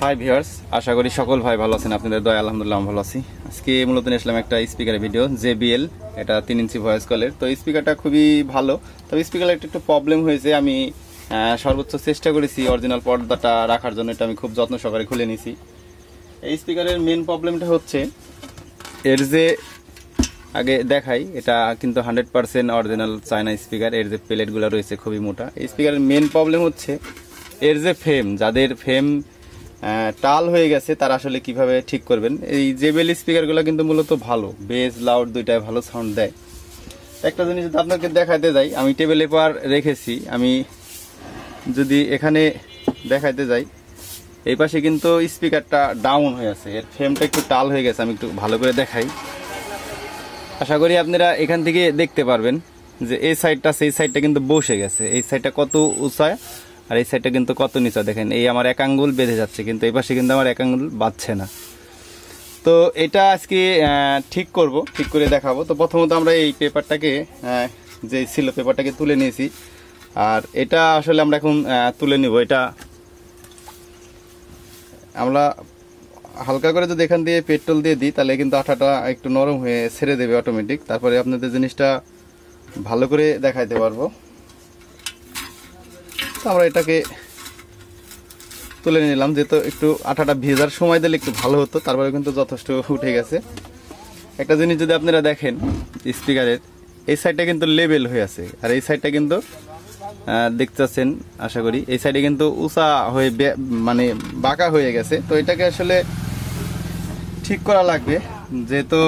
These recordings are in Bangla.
হাই ভিউয়ার্স, আশা করি সকল ভাই ভালো আছেন। আপনাদের দয়া আলহামদুলিল্লাহ ভালো আছি। আজকে মূলত নিয়ে আসলাম একটা স্পিকারের ভিডিও, JBL, এটা 3 ইঞ্চি ভয়েস কলের। তো স্পিকারটা খুবই ভালো, তবে স্পিকারের একটু প্রবলেম হয়েছে। আমি সর্বোচ্চ চেষ্টা করেছি অরিজিনাল পর্দাটা রাখার জন্য, এটা আমি খুব যত্ন সহকারে খুলে নিয়েছি। এই স্পিকারের মেন প্রবলেমটা হচ্ছে এর যে আগে দেখাই, এটা কিন্তু 100% অরিজিনাল চায়না স্পিকার। এর যে প্লেটগুলো রয়েছে খুবই মোটা। এই স্পিকারের মেন প্রবলেম হচ্ছে এর যে ফ্রেম, যাদের ফ্রেম টাল হয়ে গেছে তারা আসলে কিভাবে ঠিক করবেন। এই JBL স্পিকারগুলো কিন্তু মূলত ভালো, বেস লাউড দুইটাই ভালো সাউন্ড দেয়। একটা জিনিস যদি আপনাকে দেখাতে যাই, আমি টেবিল পেপার রেখেছি, আমি যদি এখানে দেখাতে যাই, এই পাশে কিন্তু স্পিকারটা ডাউন হয়ে আছে, এর ফ্রেমটা একটু টাল হয়ে গেছে। আমি একটু ভালো করে দেখাই, আশা করি আপনারা এখান থেকে দেখতে পারবেন যে এই সাইডটা সেই সাইডটা কিন্তু বসে গেছে। এই সাইডটা কত উঁচা আর এই সাইডটা কিন্তু কত নিচা, দেখেন। এই আমার এক আঙ্গুল বেঁধে যাচ্ছে, কিন্তু এই পাশে কিন্তু আমার এক আঙ্গুল বাঁধছে না। তো এটা আজকে ঠিক করব, ঠিক করে দেখাবো। তো প্রথমত আমরা এই পেপারটাকে, যে ছিল পেপারটাকে তুলে নিয়েছি, আর এটা আসলে আমরা এখন তুলে নিব। এটা আমরা হালকা করে যদি এখান দিয়ে পেট্রোল দিয়ে দিই, তাহলে কিন্তু আঠাটা একটু নরম হয়ে ছেড়ে দেবে অটোমেটিক। তারপরে আপনাদের জিনিসটা ভালো করে দেখাইতে পারবো। তো আমরা এটাকে তুলে নিলাম, যেহেতু একটু আঠাটা ভেজার সময় দিলে একটু ভালো হতো। তারপরে কিন্তু যথেষ্ট উঠে গেছে। একটা জিনিস যদি আপনারা দেখেন, স্পিকারের এই সাইডটা কিন্তু লেবেল হয়ে আছে, আর এই সাইডটা কিন্তু দেখতে পাচ্ছেন আশা করি, এই সাইডে কিন্তু উঁচা হয়ে মানে বাঁকা হয়ে গেছে। তো এটাকে আসলে ঠিক করা লাগবে, যেহেতু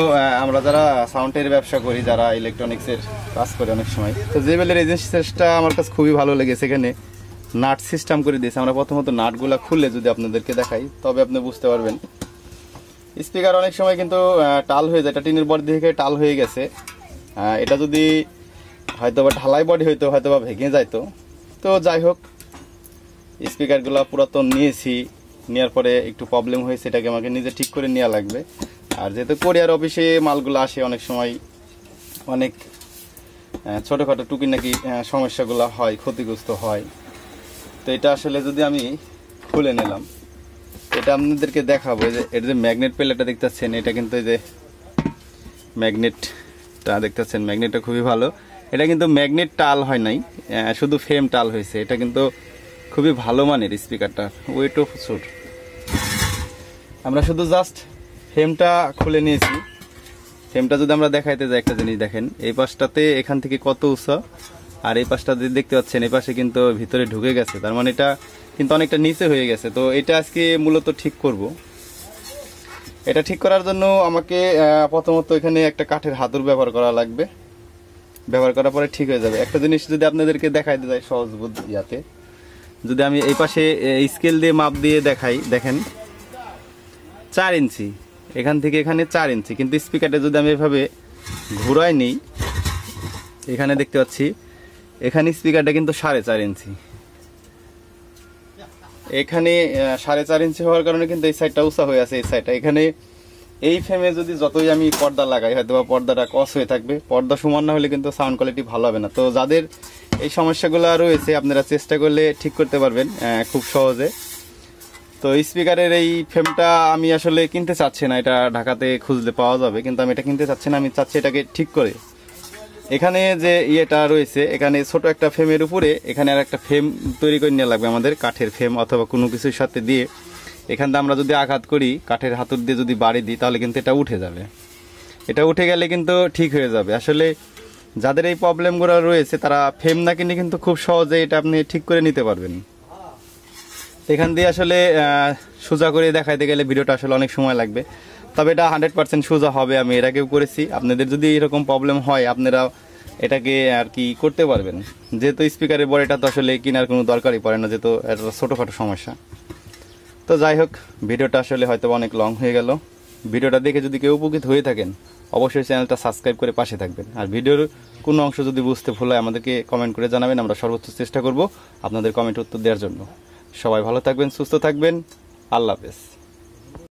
আমরা যারা সাউন্ডের ব্যবসা করি, যারা ইলেকট্রনিক্সের কাজ করি অনেক সময়। তো JBL এই জিনিসটা আমার কাছে খুবই ভালো লেগেছে। এখানে নাট সিস্টেম করে দিয়েছে। আমরা প্রথমত নাটগুলো খুলে যদি আপনাদেরকে দেখাই, তবে আপনি বুঝতে পারবেন। স্পিকার অনেক সময় কিন্তু টাল হয়ে যায়, এটা টিনের বডি থেকে টাল হয়ে গেছে। এটা যদি হয়তোবা ঢালাই বডি হইতো হয়তোবা ভেঙে যাইতো। তো যাই হোক, স্পিকারগুলো পুরাতন নিয়েছি, নেওয়ার পরে একটু প্রবলেম হয়েছে, এটাকে আমাকে নিজে ঠিক করে নেওয়া লাগবে। আর যেহেতু কোরিয়ার অফিসে মালগুলো আসে, অনেক সময় অনেক ছোটোখাটো টুকিনাকি সমস্যাগুলো হয়, ক্ষতিগ্রস্ত হয়। তো এটা আসলে যদি আমি খুলে নিলাম, এটা আপনাদেরকে দেখাবো। যে এর যে ম্যাগনেট প্লেটটা দেখতে পাচ্ছেন, এটা কিন্তু এই যে ম্যাগনেটটা দেখতে পাচ্ছেন, ম্যাগনেটটা খুবই ভালো। এটা কিন্তু ম্যাগনেট টাল হয় নাই, শুধু ফ্রেম টাল হয়েছে। এটা কিন্তু খুবই ভালো মানের স্পিকারটা, ওয়েট অফ সুট। আমরা শুধু জাস্ট ফ্রেমটা খুলে নিয়েছি। ফ্রেমটা যদি আমরা দেখাইতে যাই, একটা জিনিস দেখেন, এই পাশটাতে এখান থেকে কত উঁচা, আর এই পাশটা যদি দেখতে পাচ্ছেন, এই পাশে কিন্তু ভিতরে ঢুকে গেছে। তার মানে এটা কিন্তু অনেকটা নিচে হয়ে গেছে। তো এটা আজকে মূলত ঠিক করব। এটা ঠিক করার জন্য আমাকে প্রথমত এখানে একটা কাঠের হাতুড় ব্যবহার করা লাগবে। ব্যবহার করার পরে ঠিক হয়ে যাবে। একটা জিনিস যদি আপনাদেরকে দেখাইতে যাই সহজ বুদ্ধিতে, যদি আমি এই পাশে স্কেল দিয়ে মাপ দিয়ে দেখাই, দেখেন 4 ইঞ্চি, এখান থেকে এখানে 4 ইঞ্চি। কিন্তু স্পিকারটা যদি আমি এভাবে ঘুরাই নিই, এখানে দেখতে পাচ্ছি এখানে স্পিকারটা কিন্তু 4.5 ইঞ্চি। এখানে 4.5 ইঞ্চি হওয়ার কারণে কিন্তু এই সাইডটা উঁচা হয়ে আছে। এই সাইডটা এখানে এই ফ্রেমে যদি যতই আমি পর্দা লাগাই, হয়তো বা পর্দাটা কস হয়ে থাকবে। পর্দা সমান না হলে কিন্তু সাউন্ড কোয়ালিটি ভালো হবে না। তো যাদের এই সমস্যাগুলো রয়েছে, আপনারা চেষ্টা করলে ঠিক করতে পারবেন খুব সহজে। তো স্পিকারের এই ফ্রেমটা আমি আসলে কিনতে চাচ্ছি না, এটা ঢাকাতে খুঁজলে পাওয়া যাবে, কিন্তু আমি এটা কিনতে চাচ্ছি না। আমি চাচ্ছি এটাকে ঠিক করে, এখানে যে ইয়েটা রয়েছে, এখানে ছোট একটা ফ্রেমের উপরে এখানে আর একটা ফ্রেম তৈরি করে নেওয়া লাগবে আমাদের, কাঠের ফ্রেম অথবা কোনো কিছুর সাথে দিয়ে। এখান থেকে আমরা যদি আঘাত করি, কাঠের হাতুড় দিয়ে যদি বাড়ি দিই, তাহলে কিন্তু এটা উঠে যাবে। এটা উঠে গেলে কিন্তু ঠিক হয়ে যাবে। আসলে যাদের এই প্রবলেমগুলো রয়েছে, তারা ফ্রেম না কিনে কিন্তু খুব সহজে এটা আপনি ঠিক করে নিতে পারবেন। এখান দিয়ে আসলে সোজা করে দেখাইতে গেলে ভিডিওটা আসলে অনেক সময় লাগবে, তবে এটা 100% সোজা হবে। আমি এর আগেও করেছি। আপনাদের যদি এরকম প্রবলেম হয়, আপনারা এটাকে আর কি করতে পারবেন। যেহেতু স্পিকারের বডিটা তো আসলে কেনার কোনো দরকারই পড়ে না, যেহেতু এটা ছোটোখাটো সমস্যা। তো যাই হোক, ভিডিওটা আসলে হয়তো অনেক লং হয়ে গেল। ভিডিওটা দেখে যদি কেউ উপকৃত হয়ে থাকেন, অবশ্যই চ্যানেলটা সাবস্ক্রাইব করে পাশে থাকবেন। আর ভিডিওর কোনো অংশ যদি বুঝতে ভুল হয়, আমাদেরকে কমেন্ট করে জানাবেন। আমরা সর্বোচ্চ চেষ্টা করব আপনাদের কমেন্ট উত্তর দেওয়ার জন্য। সবাই ভালো থাকবেন, সুস্থ থাকবেন। আল্লাহ হাফেজ।